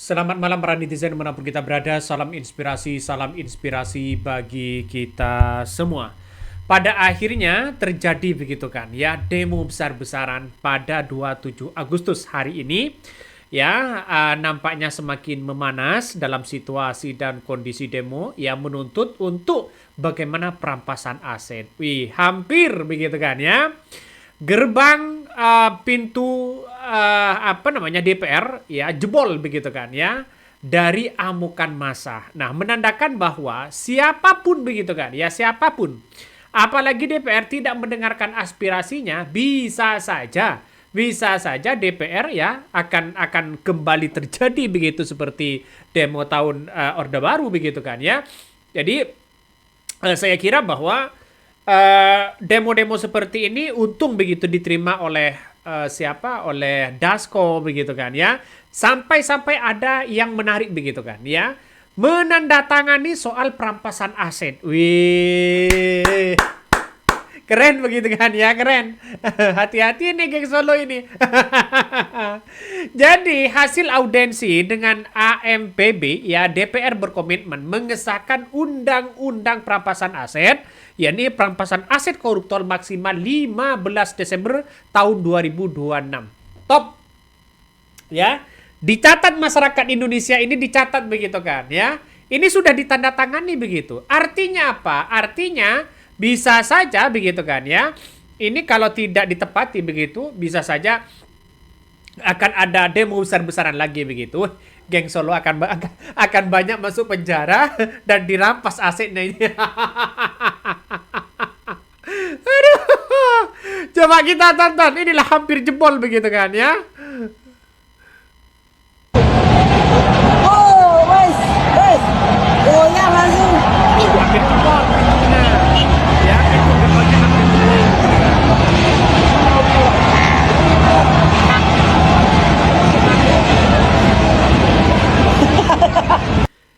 Selamat malam para netizen dimanapun kita berada. Salam inspirasi bagi kita semua. Pada akhirnya terjadi begitu kan ya, demo besar-besaran pada 27 Agustus hari ini. Ya, nampaknya semakin memanas dalam situasi dan kondisi demo yang menuntut untuk bagaimana perampasan aset. Wih, hampir begitu kan ya. Gerbang pintu DPR ya jebol begitu kan ya dari amukan massa. Nah, menandakan bahwa siapapun begitu kan ya, siapapun apalagi DPR tidak mendengarkan aspirasinya, bisa saja DPR ya akan kembali terjadi begitu seperti demo tahun Orde Baru begitu kan ya. Jadi saya kira bahwa demo-demo seperti ini untung begitu diterima oleh oleh Dasko begitu kan ya. Sampai-sampai ada yang menarik begitu kan ya. Menandatangani soal perampasan aset. Wih. Keren begitu kan ya, keren. Hati-hati nih geng Solo ini. Jadi hasil audensi dengan AMPB ya, DPR berkomitmen mengesahkan undang-undang perampasan aset, yakni perampasan aset koruptor maksimal 15 Desember tahun 2026. Top. Ya. Dicatat masyarakat Indonesia ini, dicatat begitu kan ya. Ini sudah ditandatangani begitu. Artinya apa? Artinya bisa saja begitu kan ya. Ini kalau tidak ditepati begitu, bisa saja akan ada demo besar-besaran lagi begitu. Geng Solo akan banyak masuk penjara dan dirampas asetnya ini. Aduh. Coba kita tonton. Inilah hampir jebol begitu kan ya. Oh, wes, goyang langsung. Hampir jebol pintunya. Ya, itu gerbangnya hampir jebol.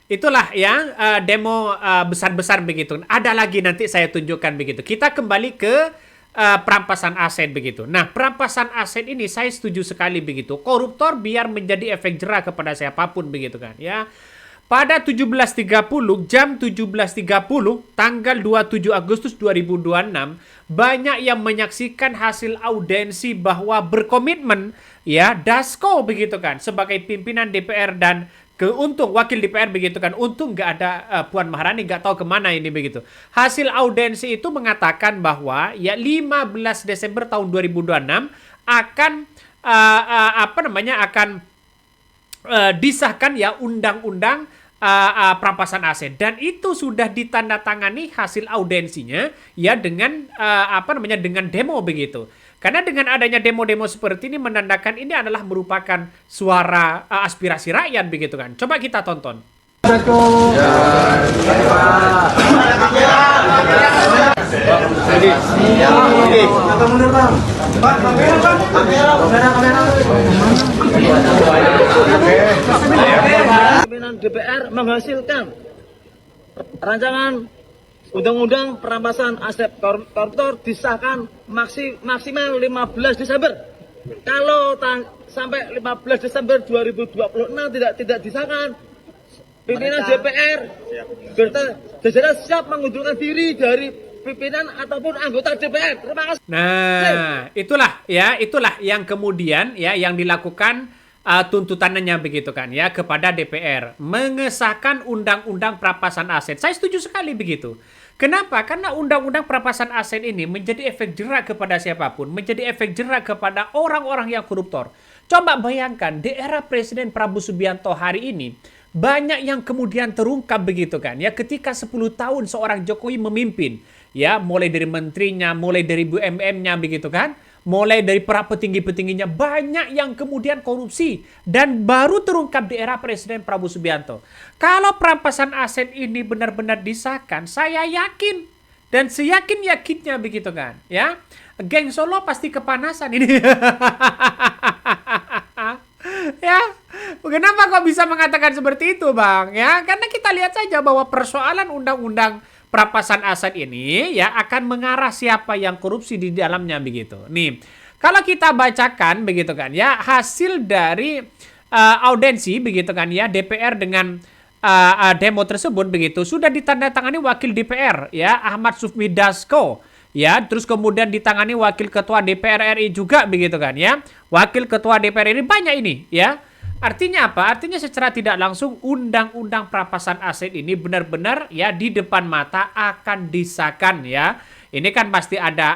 Itulah ya demo besar-besar begitu. Ada lagi nanti saya tunjukkan begitu. Kita kembali ke perampasan aset begitu. Nah, perampasan aset ini saya setuju sekali begitu. Koruptor biar menjadi efek jerah kepada siapapun begitu kan ya. Pada 17.30, jam 17.30, tanggal 27 Agustus 2026, banyak yang menyaksikan hasil audensi bahwa berkomitmen ya Dasko begitu kan sebagai pimpinan DPR dan keuntung wakil DPR begitu kan. Untung nggak ada Puan Maharani, nggak tahu kemana ini begitu. Hasil audensi itu mengatakan bahwa ya 15 Desember tahun 2026 akan disahkan ya undang-undang perampasan aset, dan itu sudah ditandatangani hasil audensinya ya dengan dengan demo begitu. Karena dengan adanya demo-demo seperti ini menandakan ini adalah merupakan suara aspirasi rakyat begitu kan. Coba kita tonton. Pimpinan DPR menghasilkan rancangan undang-undang perampasan aset koruptor disahkan maksimal 15 Desember. Kalau sampai 15 Desember 2026 tidak disahkan, pimpinan DPR berjalan siap mengundurkan diri dari pimpinan ataupun anggota DPR. Terima kasih. Nah, itulah yang kemudian ya yang dilakukan tuntutannya begitu kan ya kepada DPR mengesahkan undang-undang perampasan aset. Saya setuju sekali begitu. Kenapa? Karena undang-undang perampasan aset ini menjadi efek jerak kepada siapapun, menjadi efek jerak kepada orang-orang yang koruptor. Coba bayangkan di era Presiden Prabowo Subianto hari ini, banyak yang kemudian terungkap begitu kan ya ketika 10 tahun seorang Jokowi memimpin ya, mulai dari menterinya, mulai dari BUMN-nya begitu kan, mulai dari para petinggi-petingginya, banyak yang kemudian korupsi dan baru terungkap di era Presiden Prabowo Subianto. Kalau perampasan aset ini benar-benar disahkan, saya yakin dan seyakin-yakinnya begitu kan ya, geng Solo pasti kepanasan ini. Ya, kenapa kok bisa mengatakan seperti itu, Bang? Ya, karena kita lihat saja bahwa persoalan undang-undang perampasan aset ini ya akan mengarah siapa yang korupsi di dalamnya begitu. Nih, kalau kita bacakan begitu kan ya, hasil dari audensi begitu kan ya, DPR dengan demo tersebut begitu sudah ditandatangani wakil DPR ya Ahmad Sufmi Dasko ya, terus kemudian ditangani wakil ketua DPR RI juga begitu kan ya, wakil ketua DPR RI banyak ini ya. Artinya apa? Artinya secara tidak langsung undang-undang perampasan aset ini benar-benar ya di depan mata akan disahkan ya. Ini kan pasti ada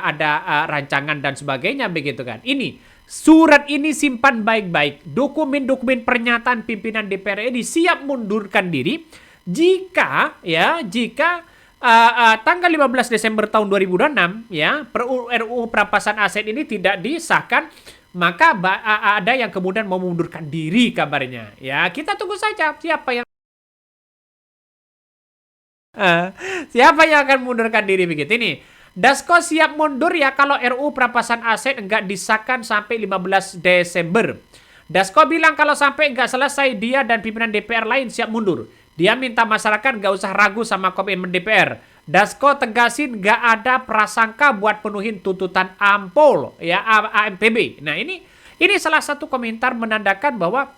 rancangan dan sebagainya begitu kan. Ini surat ini simpan baik-baik. Dokumen-dokumen pernyataan pimpinan DPR ini siap mundurkan diri jika tanggal 15 Desember tahun 2006 ya RUU perampasan aset ini tidak disahkan, maka ada yang kemudian mau mengundurkan diri kabarnya. Ya, kita tunggu saja siapa yang akan mengundurkan diri begitu ini. Dasko siap mundur ya kalau RUU perampasan aset enggak disahkan sampai 15 Desember. Dasko bilang kalau sampai enggak selesai dia dan pimpinan DPR lain siap mundur. Dia minta masyarakat enggak usah ragu sama komitmen DPR. Dasko tegasin nggak ada prasangka buat penuhin tuntutan Ampol ya AMPB. Nah ini salah satu komentar menandakan bahwa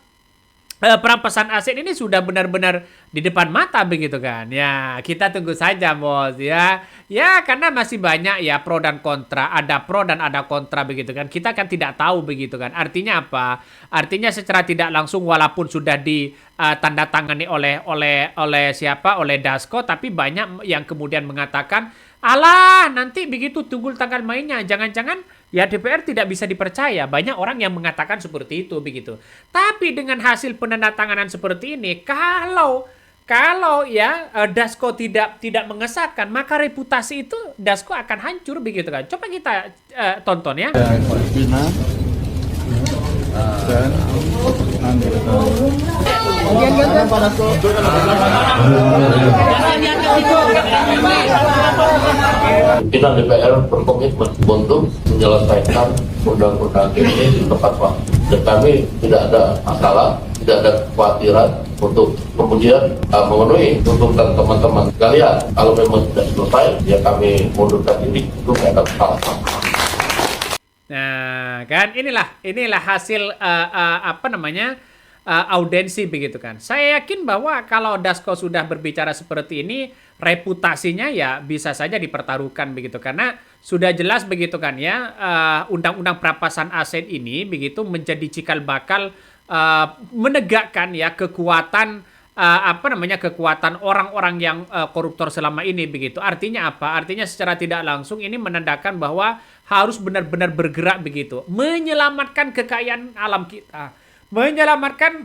perampasan aset ini sudah benar-benar di depan mata begitu kan. Ya kita tunggu saja bos ya. Ya karena masih banyak ya pro dan kontra, ada pro dan ada kontra begitu kan. Kita kan tidak tahu begitu kan. Artinya apa? Artinya secara tidak langsung walaupun sudah ditandatangani oleh siapa? Oleh Dasko, tapi banyak yang kemudian mengatakan, alah nanti begitu tunggu tanggal mainnya, jangan-jangan ya DPR tidak bisa dipercaya. Banyak orang yang mengatakan seperti itu begitu. Tapi dengan hasil penandatanganan seperti ini, kalau ya Dasko tidak mengesahkan, maka reputasi itu Dasko akan hancur begitu kan. Coba kita tonton ya. Dan Pimpinan DPR berkomitmen untuk menyelesaikan undang-undang ini tepat waktu. Dan kami tidak ada masalah, tidak ada kekhawatiran untuk kemudian memenuhi tuntutan teman-teman kalian. Kalau memang tidak selesai, ya kami mundurkan diri. Itu tidak ada masalah. Nah, kan inilah hasil audensi begitu kan. Saya yakin bahwa kalau Dasko sudah berbicara seperti ini, reputasinya ya bisa saja dipertaruhkan begitu karena sudah jelas begitu kan ya, undang-undang perampasan aset ini begitu menjadi cikal bakal menegakkan ya kekuatan kekuatan orang-orang yang koruptor selama ini begitu. Artinya apa? Artinya secara tidak langsung ini menandakan bahwa harus benar-benar bergerak begitu, menyelamatkan kekayaan alam kita, menyelamatkan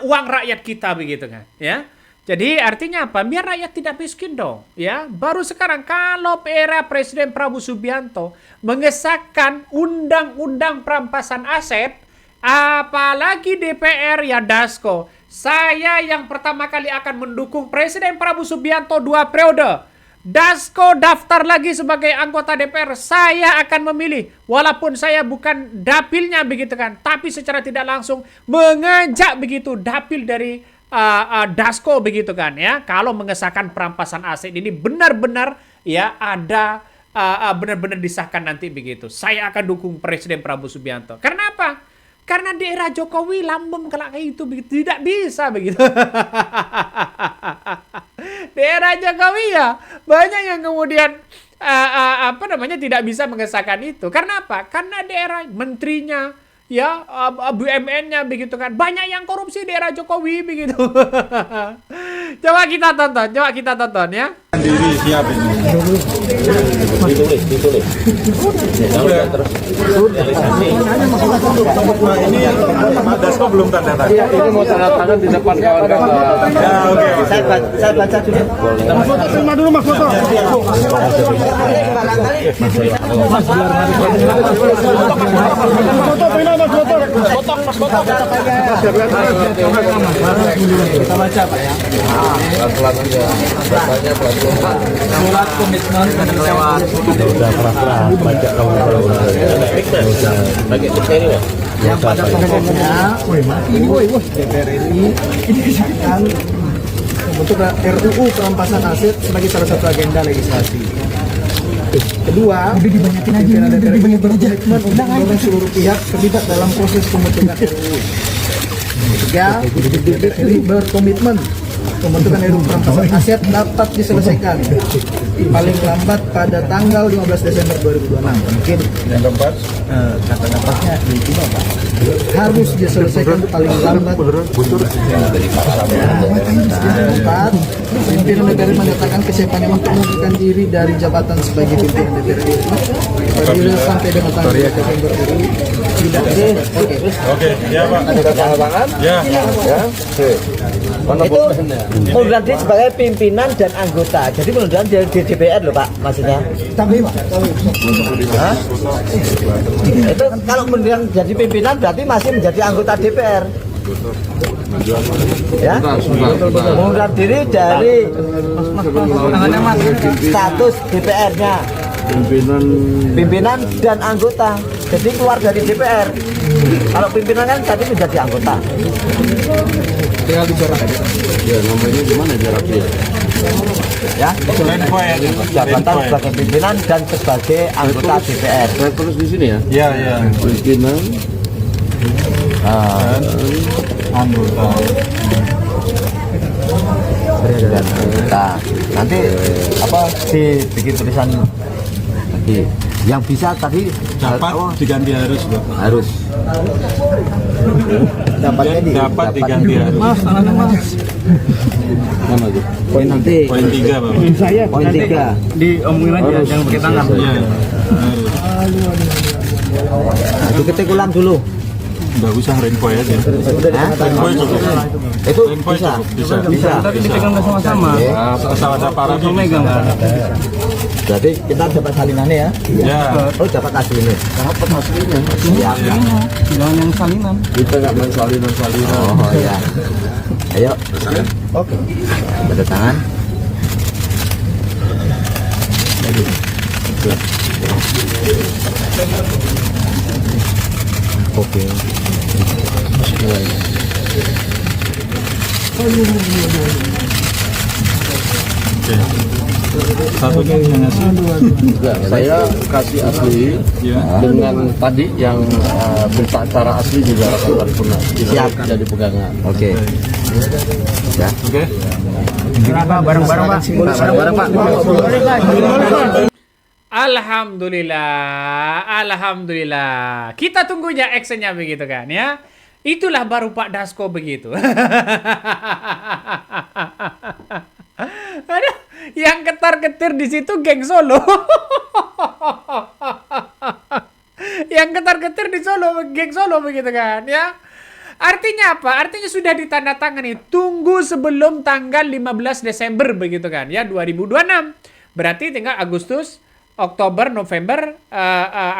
uang rakyat kita begitu kan ya. Jadi artinya apa? Biar rakyat tidak miskin dong ya. Baru sekarang kalau era Presiden Prabowo Subianto mengesahkan undang-undang perampasan aset, apalagi DPR ya Dasko, saya yang pertama kali akan mendukung Presiden Prabowo Subianto 2 periode. Dasko daftar lagi sebagai anggota DPR, saya akan memilih walaupun saya bukan dapilnya begitu kan, tapi secara tidak langsung mengajak begitu dapil dari Dasko begitu kan ya. Kalau mengesahkan perampasan aset ini benar-benar ya ada benar-benar disahkan nanti begitu, saya akan dukung Presiden Prabowo Subianto. Karena apa? Karena di era Jokowi lambung kayak itu begitu tidak bisa begitu. Di era Jokowi ya banyak yang kemudian tidak bisa mengesahkan itu. Karena apa? Karena di era menterinya ya BUMN-nya begitu kan banyak yang korupsi di era Jokowi begitu. Coba kita tonton ya. diri siap ini. Ditulis. Nah, ini Pak Dasko belum tanda tangan. Ini mau tanda tangan di depan kawan-kawan. Ya, oke. Saya baca dulu. Mas foto terima dulu Mas foto. Foto terima Mas foto. Kita baca Pak ya. Pelan-pelan aja. Bacanya pelan-pelan. Surat komitmen lewat. Udah pelan-pelan baca kamu kalau pakai dicari ya. Yang pada pokoknya, DPR RI ini disahkan untuk RUU perampasan aset sebagai salah satu agenda legislasi. Kedua, pimpinan DPR ini berkomitmen untuk mendorong seluruh pihak terlibat dalam proses pembentukan RUU. Ketiga, DPR ini berkomitmen pembentukan RUU perampasan aset dapat diselesaikan paling lambat pada tanggal 15 Desember 2026. Mungkin Yang keempat, kata-katanya itu Pak. Harus diselesaikan paling lambat. Keempat, pimpinan DPR menyatakan kesiapannya untuk mengundurkan diri dari jabatan sebagai pimpinan DPR itu apabila sampai dengan tanggal 2 Desember ini tidak oke. oke, ya Pak. Ya, Itu pengunduran diri sebagai pimpinan dan anggota. Jadi pengunduran diri di DPR loh Pak, maksudnya. Tapi Pak, Hah? Itu kalau pengunduran jadi pimpinan berarti masih menjadi anggota DPR. Ya, pengunduran diri dari status DPR-nya. Pimpinan dan anggota. Jadi keluar dari DPR. Kalau pimpinan kan tadi menjadi anggota. tinggal dicoret aja. Ya namanya gimana jaraknya? Ya, jabatan sebagai pimpinan dan sebagai anggota DPR. Saya tulis di sini ya. ya, ya. Pimpinan Anggota. Dan anggota. Nanti apa dibikin tulisan lagi. Yang bisa tadi Dapat diganti harus, Pak. harus Dapat diganti harus. mana tuh? poin nanti Poin 3, Pak. poin 3 Diomongin aja, jangan pakai tangan. Ya, harus. nah, itu ketik ulang dulu. Nggak usah rainbow aja. Rainbow cukup. Itu Rainbow bisa cukup, bisa. Tapi dipegang bersama-sama. Asal ada para Megang kan. berarti kita dapat salinannya ya. Ya. Oh dapat aslinya. Dapat hasilnya. Ya. Jangan yang salinan. Kita nggak main salinan-salinan. Oh ya. Ayo. Oke. Tanda tangan. Oke. Satunya yang ngasih. Enggak, saya kasih asli Ya. dengan tadi yang berita acara asli juga rapat paripurna. Siap. Jadi pegangan. Oke. Ya. Oke. Bareng-bareng Pak. Bareng-bareng Pak. Alhamdulillah, alhamdulillah. Kita tunggunya actionnya begitu kan ya. Itulah baru Pak Dasko begitu. Aduh, yang ketar-ketir di situ geng Solo. Yang ketar-ketir di Solo, geng Solo begitu kan ya. Artinya apa? Artinya sudah ditandatangani. Tunggu sebelum tanggal 15 Desember begitu kan ya 2026. Berarti tinggal Agustus, Oktober, November,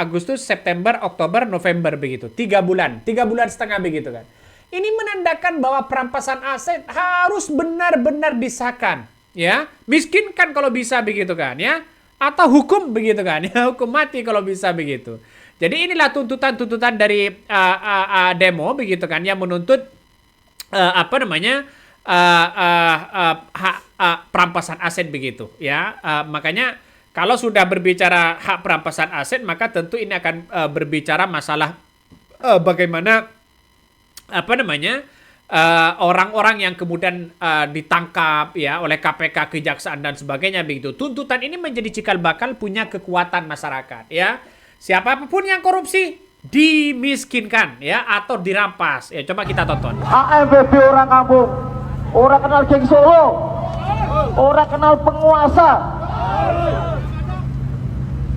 Agustus, September, Oktober, November begitu. 3 bulan, 3 bulan setengah begitu kan. Ini menandakan bahwa perampasan aset harus benar-benar disahkan, ya. Miskinkan kalau bisa begitu kan, ya. Atau hukum begitu kan, ya. Hukum mati kalau bisa begitu. Jadi inilah tuntutan-tuntutan dari demo begitu kan, yang menuntut hak perampasan aset begitu, ya. Makanya kalau sudah berbicara hak perampasan aset, maka tentu ini akan berbicara masalah bagaimana orang-orang yang kemudian ditangkap ya oleh KPK, kejaksaan dan sebagainya begitu. Tuntutan ini menjadi cikal bakal punya kekuatan masyarakat ya. Siapapun yang korupsi dimiskinkan ya atau dirampas. Ya coba kita tonton. AMBB orang kampung, orang kenal geng Solo, orang kenal penguasa.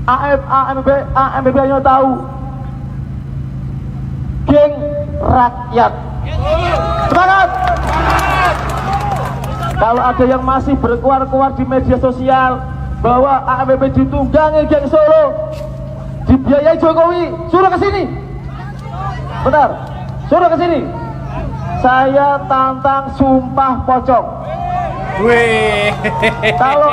AMBB hanya tahu geng rakyat. Semangat! Kalau ada yang masih berkuar-kuar di media sosial bahwa AMBB ditunggangi geng Solo, dibiayai Jokowi, suruh ke sini. Benar, suruh ke sini. Saya tantang sumpah pocong. Wih, Kalau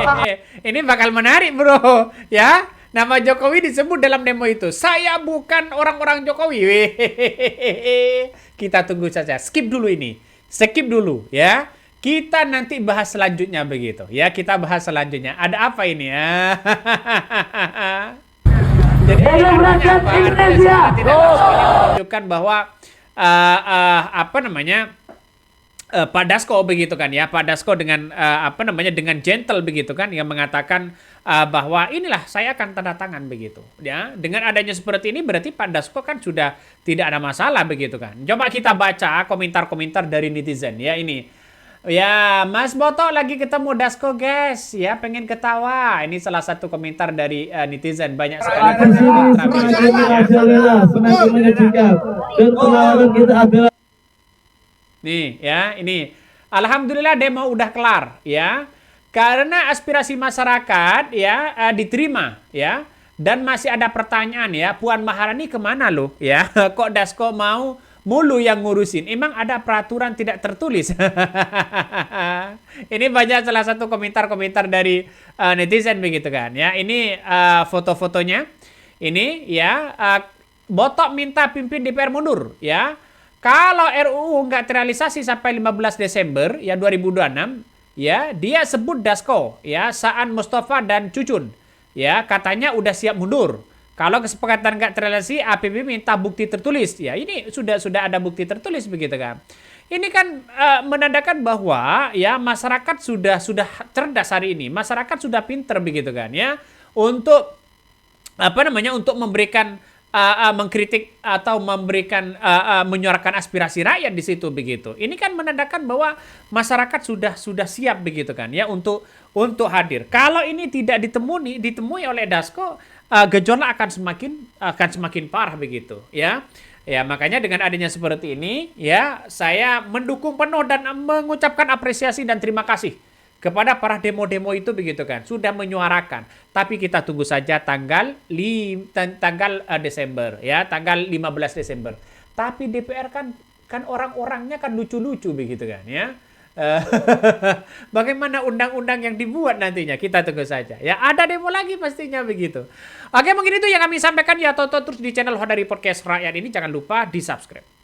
ini bakal menarik bro, ya. Nama Jokowi disebut dalam demo itu. Saya bukan orang-orang Jokowi. Wih, kita tunggu saja. Skip dulu ini, skip dulu, ya. Kita nanti bahas selanjutnya begitu. Ya, kita bahas selanjutnya. Ada apa ini ya? Jadi rakyat Indonesia. menunjukkan bahwa apa namanya? Pak Dasko begitu kan ya, Pak Dasko dengan apa namanya, dengan gentle begitu kan, yang mengatakan bahwa inilah saya akan tanda tangan begitu ya. Dengan adanya seperti ini berarti Pak Dasko kan sudah tidak ada masalah begitu kan. Coba kita baca komentar-komentar dari netizen ya ini. Ya, Mas Boto lagi ketemu Dasko guys ya, pengen ketawa. Ini salah satu komentar dari netizen, banyak sekali. Nih ya, ini alhamdulillah demo udah kelar ya. Karena aspirasi masyarakat ya diterima ya. Dan masih ada pertanyaan ya, Puan Maharani kemana loh ya? Kok Dasko mau mulu yang ngurusin? Emang ada peraturan tidak tertulis? Ini banyak salah satu komentar-komentar dari netizen begitu kan ya. Ini foto-fotonya. Ini ya, Botok minta pimpin DPR mundur ya. Kalau RUU nggak terrealisasi sampai 15 Desember ya 2026 ya, dia sebut Dasko ya, Saan Mustafa dan Cucun ya, katanya udah siap mundur. Kalau kesepakatan nggak terrealisasi, APB minta bukti tertulis. Ya, ini sudah ada bukti tertulis begitu kan. Ini kan menandakan bahwa ya masyarakat sudah cerdas hari ini. Masyarakat sudah pinter begitu kan ya. Untuk apa namanya? Untuk memberikan mengkritik atau memberikan menyuarakan aspirasi rakyat di situ begitu. Ini kan menandakan bahwa masyarakat sudah siap begitu kan ya untuk hadir. Kalau ini tidak ditemui oleh Dasko, gejolak akan semakin parah begitu ya. Ya, makanya dengan adanya seperti ini ya, saya mendukung penuh dan mengucapkan apresiasi dan terima kasih kepada para demo-demo itu begitu kan, sudah menyuarakan. Tapi kita tunggu saja tanggal Desember ya, tanggal 15 Desember. Tapi DPR kan orang-orangnya kan lucu-lucu begitu kan ya. Bagaimana undang-undang yang dibuat nantinya, kita tunggu saja ya. Ada demo lagi pastinya begitu. Oke, mungkin itu yang kami sampaikan ya. Tonton terus di channel Hodari Podcast Rakyat ini, jangan lupa di subscribe.